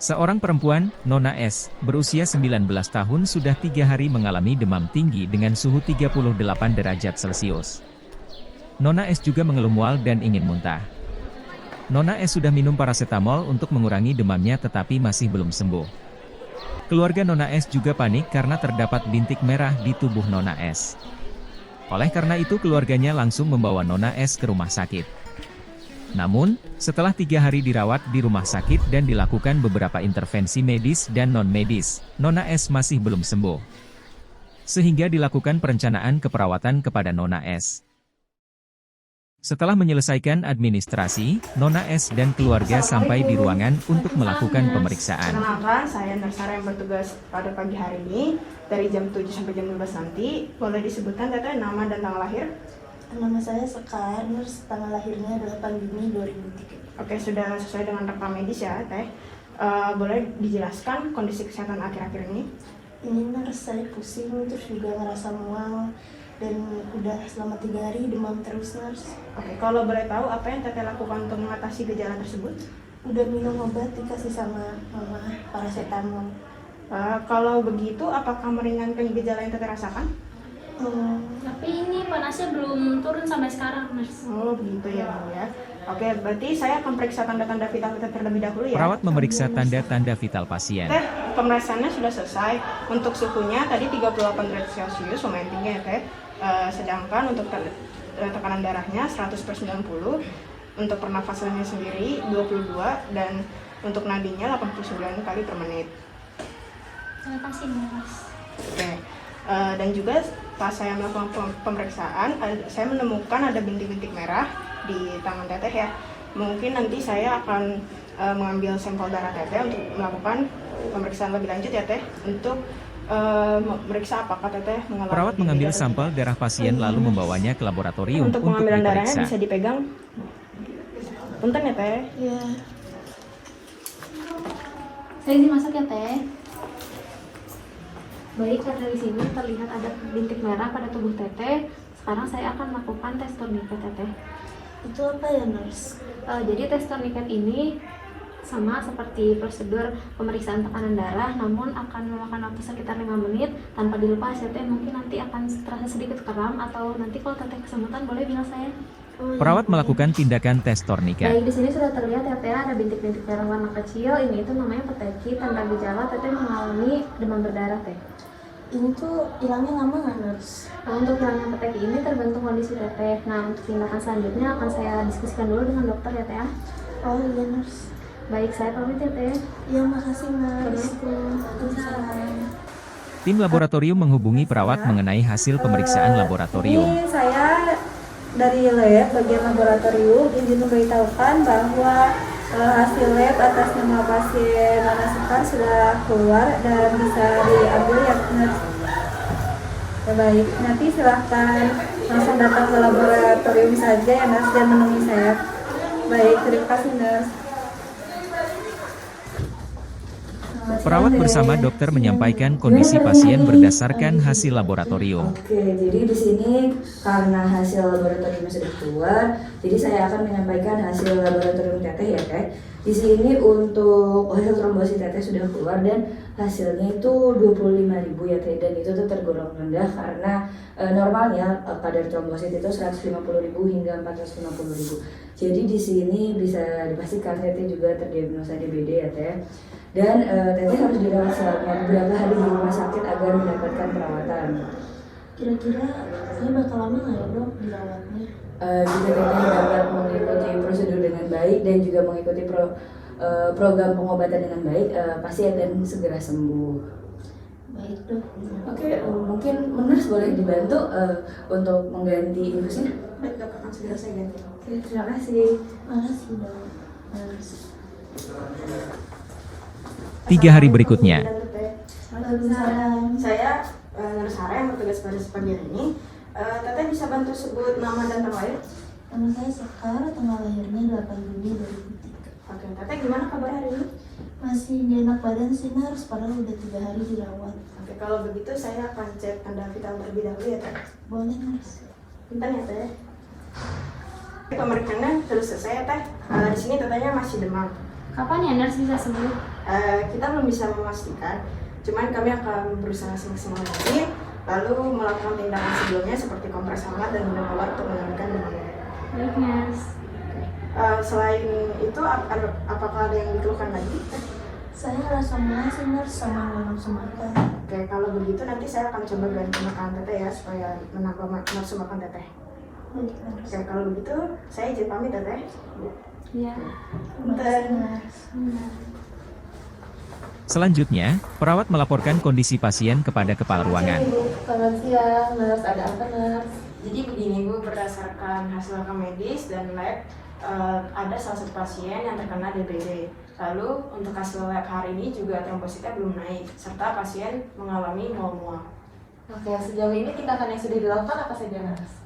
Seorang perempuan, Nona S, berusia 19 tahun sudah 3 hari mengalami demam tinggi dengan suhu 38 derajat Celcius. Nona S juga mengeluh mual dan ingin muntah. Nona S sudah minum paracetamol untuk mengurangi demamnya tetapi masih belum sembuh. Keluarga Nona S juga panik karena terdapat bintik merah di tubuh Nona S. Oleh karena itu keluarganya langsung membawa Nona S ke rumah sakit. Namun, setelah 3 hari dirawat di rumah sakit dan dilakukan beberapa intervensi medis dan non-medis, Nona S masih belum sembuh. Sehingga dilakukan perencanaan keperawatan kepada Nona S. Setelah menyelesaikan administrasi, Nona S dan keluarga sampai di ruangan untuk melakukan pemeriksaan. Perkenalkan, saya Narsara yang bertugas pada pagi hari ini, dari jam 7 sampai jam 12 nanti. Boleh disebutkan Teteh nama dan tanggal lahir? Nama saya Sekar, tanggal lahirnya 8 Juni 2003. Oke, sudah sesuai dengan rekam medis ya, Teh. Boleh dijelaskan kondisi kesehatan akhir-akhir ini? Ini saya pusing, terus juga ngerasa mual, dan udah selama 3 hari demam terus, nurse. Oke, kalau boleh tahu apa yang Teteh lakukan untuk mengatasi gejala tersebut? Udah minum obat dikasih sama mama, paracetamol. Kalau begitu, apakah meringankan gejala yang Teteh rasakan? Tapi ini panasnya belum turun sampai sekarang, Nurse. Oh, begitu ya, Bu ya. Oke, berarti saya akan periksa tanda-tanda vital Teteh terlebih dahulu ya. Perawat memeriksa tanda-tanda vital pasien. Teh, pemeriksaannya sudah selesai. Untuk suhunya tadi 38 derajat Celcius, lumayan tinggi ya, Teh. Sedangkan untuk tekanan darahnya 100/90, untuk pernafasannya sendiri 22, dan untuk nadinya 89 kali per menit. Terima kasih, Nurse. Oke. Dan juga pas saya melakukan pemeriksaan, saya menemukan ada bintik-bintik merah di tangan Teteh ya. Mungkin nanti saya akan mengambil sampel darah Teteh untuk melakukan pemeriksaan lebih lanjut ya Teh, untuk memeriksa apakah Teteh mengalami. Perawat mengambil sampel darah pasien lalu membawanya ke laboratorium untuk untuk pengambilan darahnya diperiksa. bisa dipegang. Punten ya Teh. Ya, Saya izin masuk ya, Teh. Baik, karena di sini terlihat ada bintik merah pada tubuh Teteh. Sekarang saya akan melakukan tes tourniquet Teteh. itu apa ya, nurse? Jadi tes tourniquet ini sama seperti prosedur pemeriksaan tekanan darah, namun akan memakan waktu sekitar 5 menit tanpa dilepas ya Teh. Mungkin nanti akan terasa sedikit kram, atau nanti kalau Teteh kesemutan boleh bilang saya. Perawat melakukan tindakan tes tourniquet. Baik, di sini sudah terlihat ya Teh, ada bintik-bintik merah warna kecil. Ini itu namanya peteki, tanda gejala Teteh mengalami demam berdarah Teh. Ini tuh hilangnya lama nggak, nurse? Nah, untuk hilangnya peteki ini tergantung kondisi Teteh. Nah, untuk tindakan selanjutnya akan saya diskusikan dulu dengan dokter ya Teh ya. Oh iya, nurse. Baik, saya pamit ya Teh. Ya, makasih, nurse. Waalaikumsalam. Tim laboratorium menghubungi perawat mengenai hasil pemeriksaan laboratorium. Ini saya dari lab bagian laboratorium izin memberitahukan bahwa hasil lab atas nama pasien Nona Sekar sudah keluar dan bisa diambil ya, nurse. Ya, baik, nanti silahkan langsung datang ke laboratorium saja ya, nurse, dan menemui saya. Baik, terima kasih, nurse. Perawat bersama dokter menyampaikan kondisi pasien berdasarkan hasil laboratorium. Oke, jadi di sini karena hasil laboratorium sudah keluar, jadi saya akan menyampaikan hasil laboratorium Teteh ya Teh. Di sini untuk hasil trombosit Teteh sudah keluar dan hasilnya itu 25.000 ya Teh, dan itu tuh tergolong rendah karena normalnya kadar trombosit itu 150.000 hingga 450.000. Jadi di sini bisa dipastikan Teteh juga terdiagnosa DBD ya Teh. Dan Teteh harus dirawat selama beberapa hari di rumah sakit agar mendapatkan perawatan. Kira-kira saya bakal lama nggak ya, dok, dirawatnya? Jika Teteh dapat mengikuti prosedur dengan baik dan juga mengikuti program pengobatan dengan baik, pasti akan segera sembuh. Baik, dok. Oke, mungkin nurse boleh dibantu untuk mengganti infusnya. Baik, dok, akan segera saya ganti. Oke, terima kasih. Makasih, dok. Nurse. 3 hari berikutnya. Waalaikumsalam. Saya Narsara yang bertugas pada pagi hari ini. Teteh bisa bantu sebut nama dan tanggal lahir? Nama saya Sekar, tanggal lahirnya 8 Juni 2003. Oke, Teteh gimana kabar hari ini? Masih gak enak badan sih, nurse, padahal udah 3 hari dirawat. Oke, kalau begitu saya akan cek tanda vital terlebih dahulu ya Teh. Boleh, nurse? Bentar ya Teh. Pemeriksaannya terus selesai ya Teh. Di sini Tetehnya masih demam. Kapan ya Nurse bisa sembuh? Kita belum bisa memastikan, cuman kami akan berusaha semaksimal mungkin, lalu melakukan tindakan sebelumnya seperti kompres hangat dan minum obat untuk menurunkan demamnya. Baik, Nurse. Selain itu, apakah ada yang dikeluhkan lagi? Saya rasa mual sih Nurse, sama nggak nafsu makan. Oke, kalau begitu nanti saya akan coba ganti makanan teteh ya, supaya menambah nafsu makan teteh. Baik Nurse. Oke, kalau begitu saya izin pamit teteh. Iya. Terima kasih Nurse. Selanjutnya, perawat melaporkan kondisi pasien kepada kepala ruangan. Ibu, selamat siang, Nurse. Ada apa, Nurse? Jadi begini Bu, berdasarkan hasil rekam medis dan lab, ada salah satu pasien yang terkena DBD. Lalu untuk hasil lab hari ini juga trombositnya belum naik, serta pasien mengalami mual-mual. Oke, sejauh ini tindakan yang sudah dilakukan apa saja, Nurse?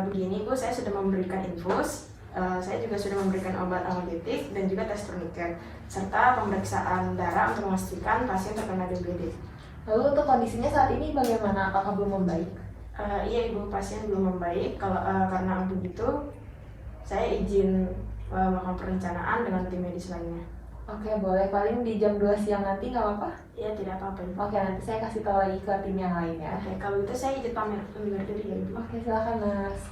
Begini Bu, saya sudah memberikan infus, saya juga sudah memberikan obat analgetik dan juga tes turniket, serta pemeriksaan darah untuk memastikan pasien terkena DBD. Lalu untuk kondisinya saat ini bagaimana? Apakah belum membaik? Iya Ibu, pasien belum membaik. Karena begitu, saya izin melakukan perencanaan dengan tim medis lainnya. Oke, boleh. Paling di jam 2 siang nanti nggak apa-apa? Iya, tidak apa-apa Ibu. Oke, nanti saya kasih tahu lagi ke tim yang lain ya. Oke, kalau itu saya izin pamit undur diri ya Ibu. Oke, silakan, Nurse.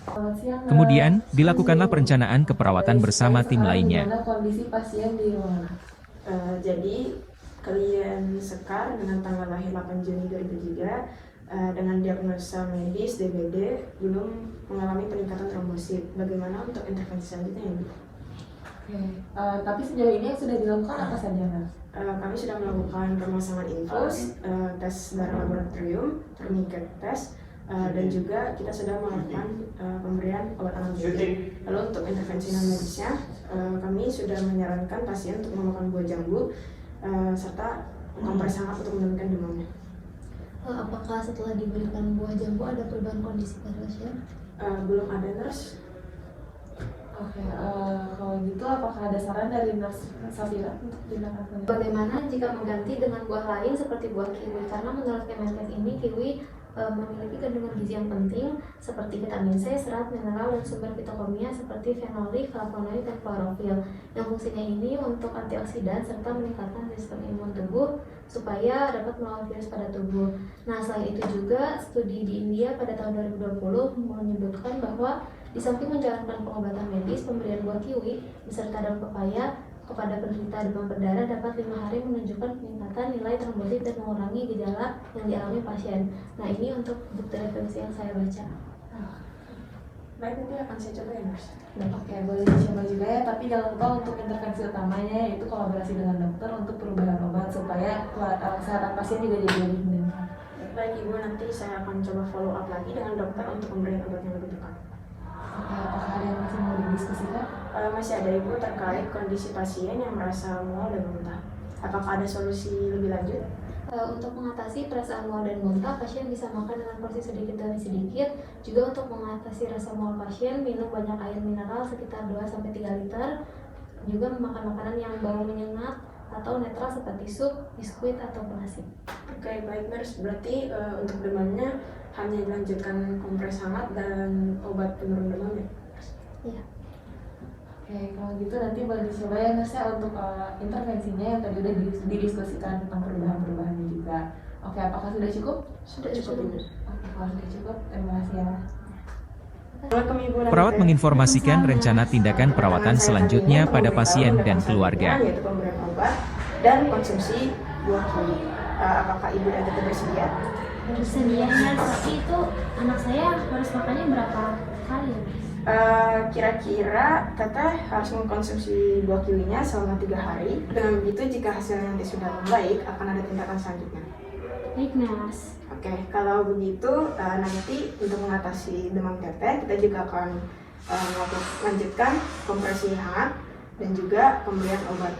Selamat siang, Nurse. Kemudian, dilakukanlah perencanaan keperawatan bersama tim lainnya. Bagaimana kondisi pasien di ruangan? Jadi, klien Sekar dengan tanggal lahir 8 Juni 2003 dengan diagnosa medis DBD belum mengalami peningkatan trombosit. Bagaimana untuk intervensi selanjutnya ya Ibu? Oke, tapi sejauh ini yang sudah dilakukan apa saja, Nurse? Kami sudah melakukan pemasangan infus, tes darah laboratorium, turniket tes, dan juga kita sudah melakukan pemberian obat analgetik. Lalu untuk intervensi non medisnya, kami sudah menyarankan pasien untuk memakan buah jambu serta kompres hangat untuk menurunkan demamnya. Apakah setelah diberikan buah jambu ada perubahan kondisi pada pasien? Belum ada nurse. Oke, kalau gitu apakah ada saran dari Nurse Safira untuk tindakan selanjutnya? Bagaimana jika mengganti dengan buah lain seperti buah kiwi? Karena menurut Kemenkes ini kiwi memiliki kandungan gizi yang penting seperti vitamin C, serat, mineral, dan sumber fitokimia seperti fenolik, flavonoid, dan klorofil. Yang fungsinya ini untuk antioksidan serta meningkatkan sistem imun tubuh supaya dapat melawan virus pada tubuh. Nah, selain itu juga studi di India pada tahun 2020 menyebutkan bahwa di samping menjalankan pengobatan medis, pemberian buah kiwi beserta daun pepaya kepada penderita demam berdarah dapat 5 hari menunjukkan peningkatan nilai trombosit dan mengurangi gejala yang dialami pasien. Nah, ini untuk bukti referensi yang saya baca. Baik, nanti akan saya coba ya nurse. Oke, boleh dicoba juga ya, tapi jangan lupa untuk intervensi utamanya yaitu kolaborasi dengan dokter untuk perubahan obat supaya kesehatan pasien juga jadi lebih meningkat. Baik Ibu, nanti saya akan coba follow up lagi dengan dokter untuk pemberian obat yang lebih tepat. Oke, apakah ada yang masih mau didiskusikan? Masih ada Ibu terkait kondisi pasien yang merasa mual dan muntah. Apakah ada solusi lebih lanjut? Untuk mengatasi perasaan mual dan muntah, pasien bisa makan dengan porsi sedikit demi sedikit. Juga untuk mengatasi rasa mual pasien, minum banyak air mineral sekitar 2-3 liter. Juga memakan makanan yang bau menyengat atau netral seperti sup, biskuit, atau nasi. Oke, baik nurse. Berarti untuk demamnya hanya dilanjutkan kompres hangat dan obat penurun demam ya? Iya. Oke, kalau gitu nanti boleh dicoba ya Nurse ya untuk intervensinya yang tadi udah didiskusikan tentang perubahan-perubahannya juga. Oke, apakah sudah cukup? Sudah cukup Ibu. Oke, kalau sudah cukup, terima kasih ya. Perawat menginformasikan rencana tindakan perawatan selanjutnya pada pasien dan keluarga. Yaitu pemberian obat dan konsumsi buah kiwi. Apakah Ibu dan Teteh bersedia? Bersedia, tapi itu anak saya harus makannya berapa kali ya? Kira-kira Teteh harus mengkonsumsi buah kiwinya selama 3 hari. Dengan begitu, jika hasilnya nanti sudah membaik, akan ada tindakan selanjutnya. Baik, Nurse. Oke, kalau begitu nanti untuk mengatasi demam Teteh, kita juga akan melanjutkan kompresi hangat dan juga pemberian obat.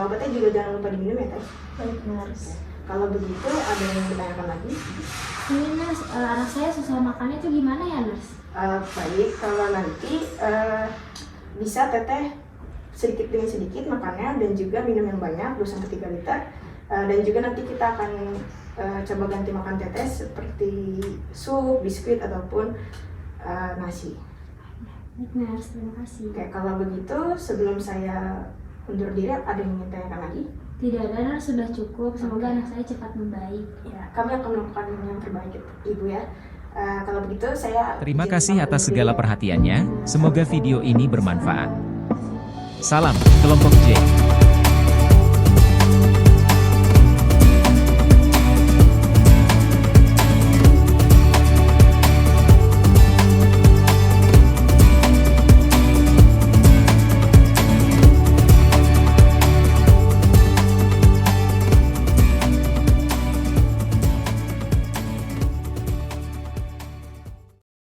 Obatnya juga jangan lupa diminum ya Teh. Baik, Nurse. Kalau begitu, ada yang ditanyakan lagi? Ini Nurse, anak saya susah makannya itu gimana ya, Nurse? Baik, kalau nanti bisa Teteh sedikit demi sedikit makannya dan juga minum yang banyak 2-3 liter. Dan juga nanti kita akan coba ganti makan Teteh seperti sup, biskuit, ataupun nasi. Baik, Nurse, terima kasih. Oke, kalau begitu sebelum saya Undur diri, ada yang ingin tanyakan lagi? Tidak ada, sudah cukup. Semoga anak saya cepat membaik. Ya, kami akan melakukan yang terbaik Ibu ya. Kalau begitu saya Terima izin kasih pamit atas undur segala diri ya. perhatiannya, semoga video ini bermanfaat. Salam, kelompok J.